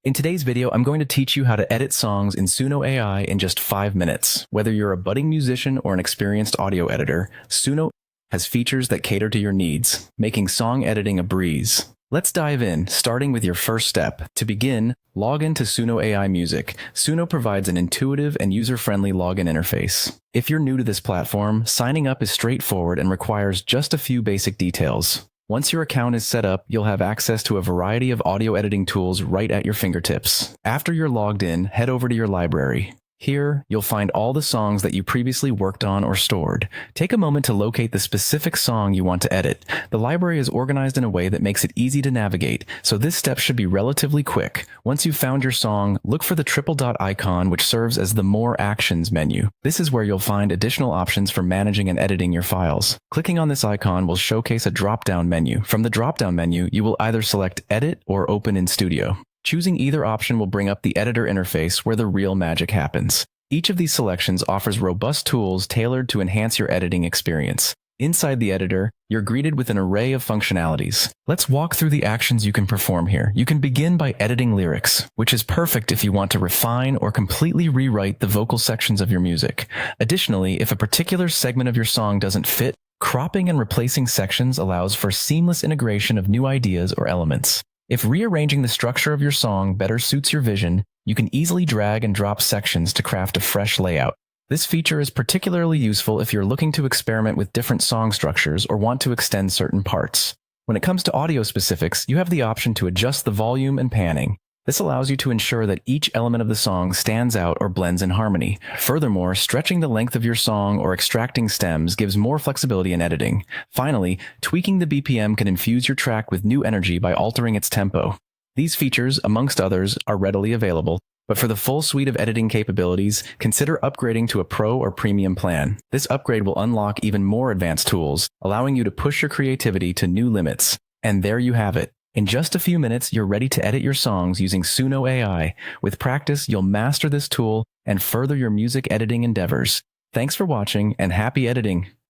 In today's video, I'm going to teach you how to edit songs in Suno AI in just 5 minutes. Whether you're a budding musician or an experienced audio editor, Suno has features that cater to your needs, making song editing a breeze. Let's dive in, starting with your first step. To begin, log into Suno AI Music. Suno provides an intuitive and user-friendly login interface. If you're new to this platform, signing up is straightforward and requires just a few basic details. Once your account is set up, you'll have access to a variety of audio editing tools right at your fingertips. After you're logged in, head over to your library. Here, you'll find all the songs that you previously worked on or stored. Take a moment to locate the specific song you want to edit. The library is organized in a way that makes it easy to navigate, so this step should be relatively quick. Once you've found your song, look for the triple dot icon, which serves as the More Actions menu. This is where you'll find additional options for managing and editing your files. Clicking on this icon will showcase a drop-down menu. From the drop-down menu, you will either select Edit or Open in Studio. Choosing either option will bring up the editor interface where the real magic happens. Each of these selections offers robust tools tailored to enhance your editing experience. Inside the editor, you're greeted with an array of functionalities. Let's walk through the actions you can perform here. You can begin by editing lyrics, which is perfect if you want to refine or completely rewrite the vocal sections of your music. Additionally, if a particular segment of your song doesn't fit, cropping and replacing sections allows for seamless integration of new ideas or elements. If rearranging the structure of your song better suits your vision, you can easily drag and drop sections to craft a fresh layout. This feature is particularly useful if you're looking to experiment with different song structures or want to extend certain parts. When it comes to audio specifics, you have the option to adjust the volume and panning. This allows you to ensure that each element of the song stands out or blends in harmony. Furthermore, stretching the length of your song or extracting stems gives more flexibility in editing. Finally, tweaking the BPM can infuse your track with new energy by altering its tempo. These features, amongst others, are readily available, but for the full suite of editing capabilities, consider upgrading to a Pro or Premium plan. This upgrade will unlock even more advanced tools, allowing you to push your creativity to new limits. And there you have it. In just a few minutes, you're ready to edit your songs using Suno AI. With practice, you'll master this tool and further your music editing endeavors. Thanks for watching and happy editing!